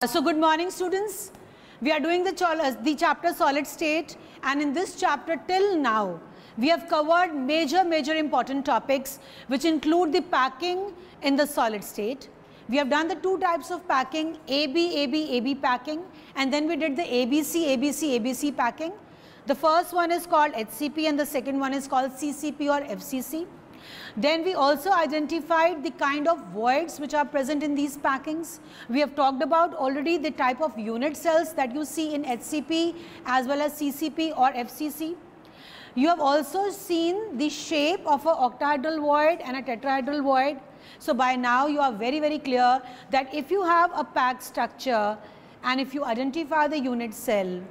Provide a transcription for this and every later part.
So good morning students. We are doing the chapter solid state, and in this chapter till now we have covered major important topics which include the packing in the solid state. We have done the two types of packing, AB packing, and then we did the ABC packing. The first one is called HCP and the second one is called CCP or FCC. Then we also identified the kind of voids which are present in these packings. We have talked about already the type of unit cells that you see in HCP as well as CCP or FCC. You have also seen the shape of an octahedral void and a tetrahedral void. So by now you are very clear that if you have a packed structure and if you identify the unit cell,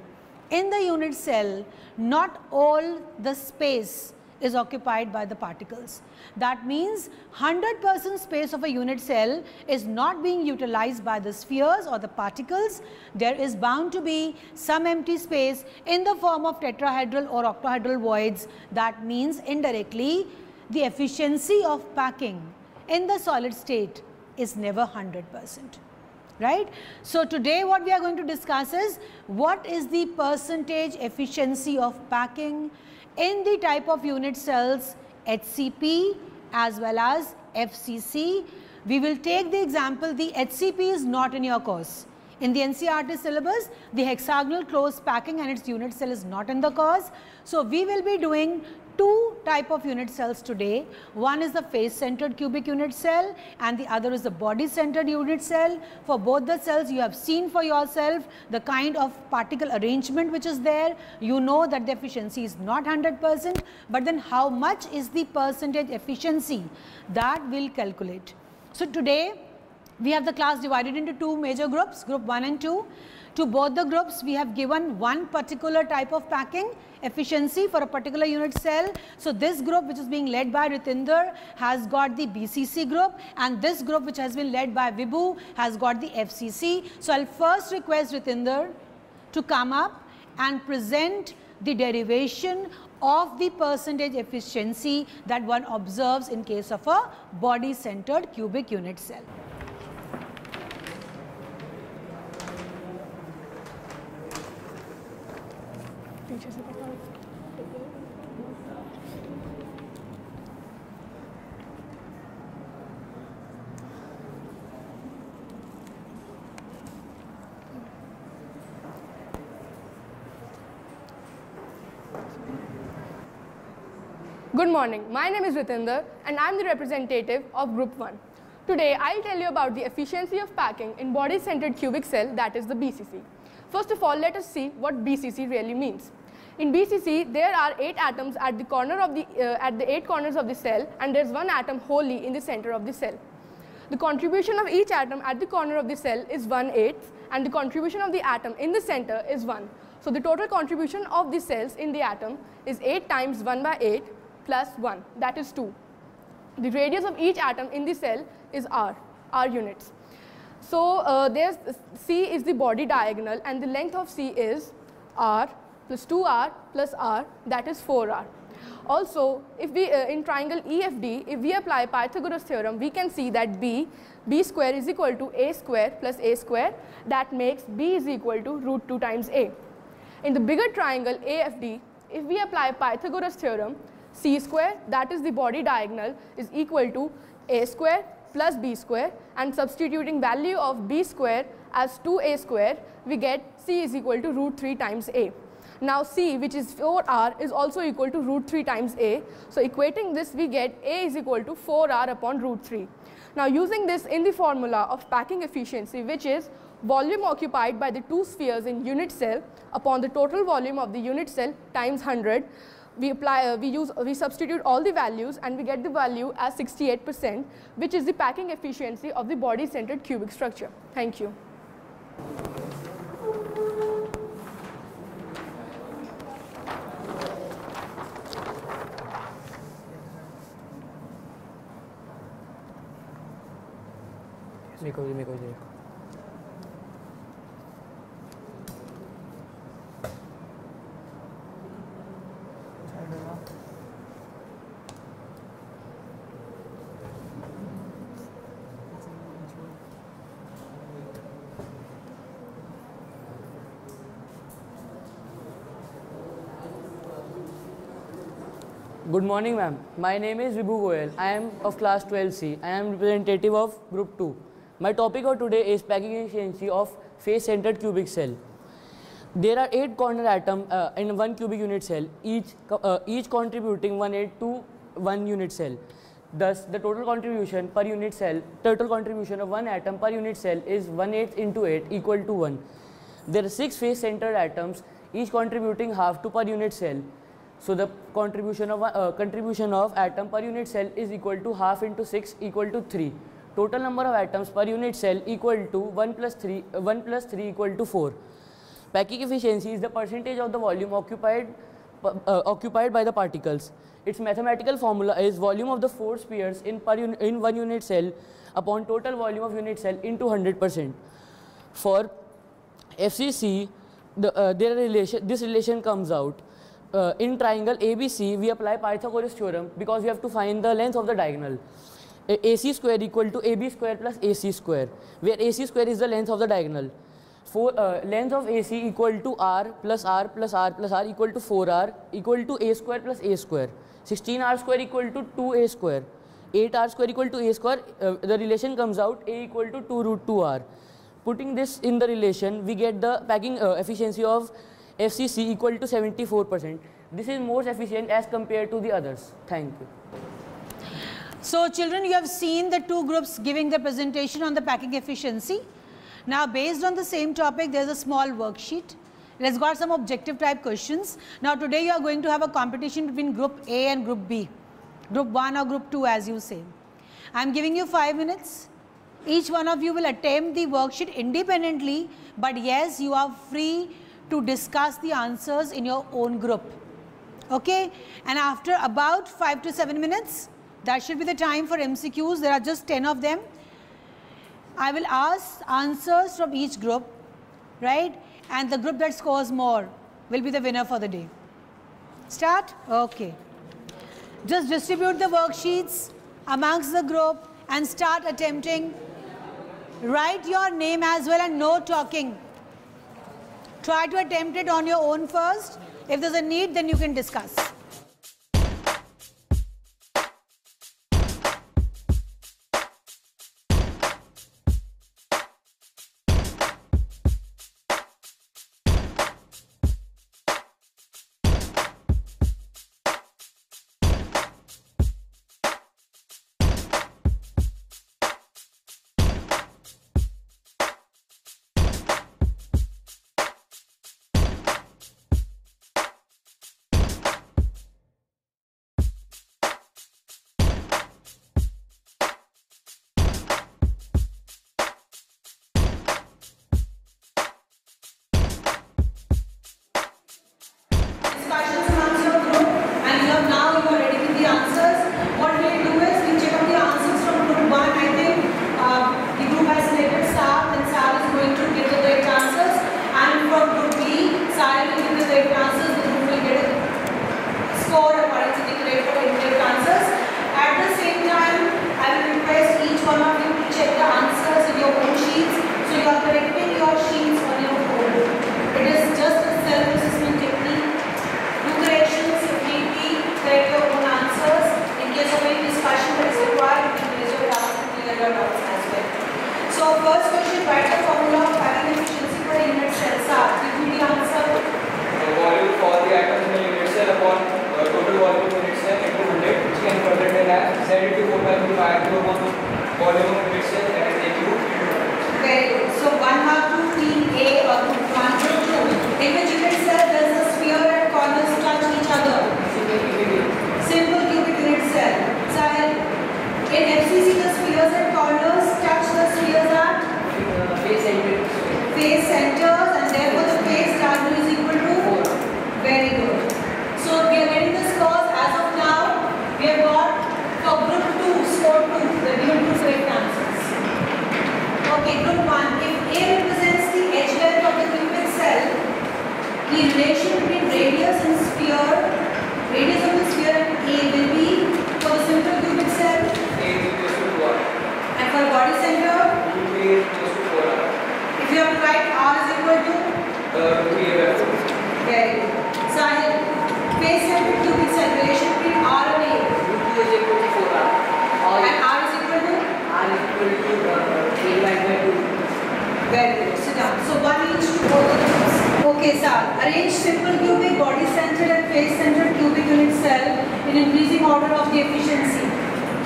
in the unit cell not all the space is occupied by the particles. That means 100% space of a unit cell is not being utilized by the spheres or the particles. There is bound to be some empty space in the form of tetrahedral or octahedral voids. That means indirectly the efficiency of packing in the solid state is never 100%. Right? So today what we are going to discuss is what is the percentage efficiency of packing in the type of unit cells HCP as well as FCC. We will take the example, the HCP is not in your course. In the NCERT syllabus, the hexagonal closed packing and its unit cell is not in the course. So we will be doing two type of unit cells today. One is the face centered cubic unit cell and the other is the body centered unit cell. For both the cells you have seen for yourself the kind of particle arrangement which is there. You know that the efficiency is not 100%, but then how much is the percentage efficiency, that will calculate. So today we have the class divided into two major groups, group 1 and 2. To both the groups we have given one particular type of packing efficiency for a particular unit cell. So this group which is being led by Ritinder has got the BCC group, and this group which has been led by Vibhu has got the FCC. So I'll first request Ritinder to come up and present the derivation of the percentage efficiency that one observes in case of a body centered cubic unit cell. Good morning, my name is Ritinder and I am the representative of group 1. Today I will tell you about the efficiency of packing in body centered cubic cell, that is the BCC. First of all, let us see what BCC really means. In BCC there are 8 atoms at the corner of the 8 corners of the cell, and there is one atom wholly in the center of the cell. The contribution of each atom at the corner of the cell is 1/8 and the contribution of the atom in the center is 1. So the total contribution of the cells in the atom is 8 times 1/8 plus 1, that is 2. The radius of each atom in the cell is r units. So there's C is the body diagonal and the length of C is r plus 2r plus r, that is 4r. Also, if we in triangle EFD, if we apply Pythagoras theorem, we can see that b square is equal to a square plus a square. That makes b is equal to √2 times a. In the bigger triangle AFD, if we apply Pythagoras theorem, c square, that is the body diagonal, is equal to a square plus b square, and substituting value of b square as 2a square, we get c is equal to √3 times a. Now c, which is 4r, is also equal to √3 times a. So equating this, we get a is equal to 4r upon √3. Now using this in the formula of packing efficiency, which is volume occupied by the two spheres in unit cell upon the total volume of the unit cell times 100, we substitute all the values and we get the value as 68%, which is the packing efficiency of the body centered cubic structure. Thank you. Good morning, ma'am. My name is Vibhu Goyal. I am of class 12C. I am representative of group 2. My topic of today is packing efficiency of face-centered cubic cell. There are 8 corner atoms in 1 cubic unit cell, each contributing 1/8 to 1 unit cell. Thus, the total contribution per unit cell, total contribution of 1 atom per unit cell is 1/8 into 8 equal to 1. There are 6 face-centered atoms, each contributing half to per unit cell. So the contribution of atom per unit cell is equal to half into 6 equal to 3. Total number of atoms per unit cell equal to 1 plus 3 equal to 4. Packing efficiency is the percentage of the volume occupied by the particles. Its mathematical formula is volume of the 4 spheres in 1 unit cell upon total volume of unit cell into 100%. For FCC, this relation comes out. In triangle ABC, we apply Pythagoras theorem because we have to find the length of the diagonal. AC square equal to AB square plus AC square, where AC square is the length of the diagonal. Length of AC equal to R plus R plus R plus R equal to 4R equal to A square plus A square. 16R square equal to 2A square. 8R square equal to A square. The relation comes out A equal to 2 root 2R. Putting this in the relation, we get the packing efficiency of FCC equal to 74%. This is more efficient as compared to the others. Thank you. So children, you have seen the 2 groups giving the presentation on the packing efficiency. Now based on the same topic, there is a small worksheet. It has got some objective type questions. Now today you are going to have a competition between group A and group B. Group 1 or group 2 as you say. I am giving you 5 minutes. Each one of you will attempt the worksheet independently, but yes, you are free to discuss the answers in your own group. Okay? And after about 5 to 7 minutes, that should be the time for MCQs. There are just 10 of them. I will ask answers from each group, right? And the group that scores more will be the winner for the day. Start? Okay. Just distribute the worksheets amongst the group and start attempting. Write your name as well and no talking. Try to attempt it on your own first. If there's a need, then you can discuss. Very good. Sahil, face-centered cubic cell relation between R Arrange simple cubic, body-centered and face-centered cubic unit cell in increasing order of the efficiency.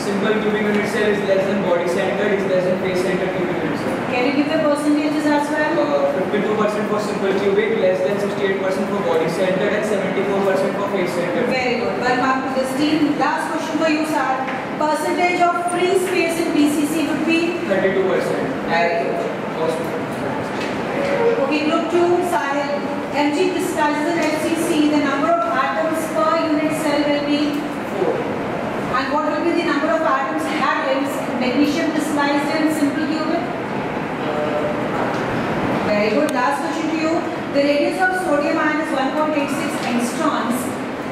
Simple cubic unit cell is less than body-centered, is less than face-centered cubic unit cell. Can you give the percentages as well? 52% for simple cubic, less than 68% for body-centered and 74% for face-centered. Very good. One mark to this team. Last question for you, sir. Percentage of free space in BCC would be? 32%. Very good. Okay, group 2, Sahil. Mg crystallizes in FCC. The number of atoms per unit cell will be? 4. And what will be the number of atoms magnesium crystallized in simple cubic? Very good. Last question to you. The radius of sodium ion is 1.86 angstroms.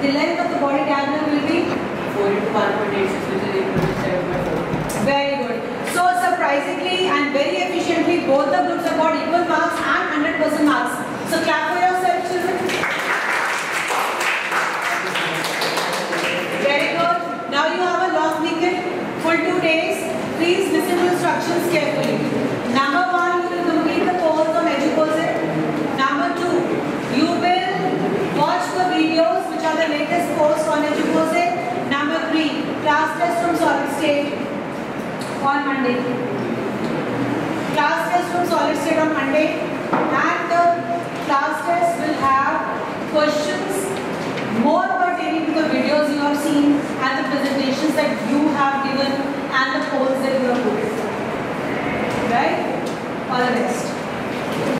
The length of the body diagonal will be? 4 into 1.86, which is equal to 7.4. Very good. So surprisingly and very efficiently, both the groups have got equal marks and 100% marks. So clap for yourself, children. Very good. Now you have a long weekend, full 2 days. Please listen to instructions carefully. Number 1, you will complete the course on educose. Number 2, you will watch the videos which are the latest course on educose. Number 3, class test from solid state on Monday. Class test from solid state on Monday, and the class test will have questions more pertaining to the videos you have seen and the presentations that you have given and the polls that you have put. Right? All the best.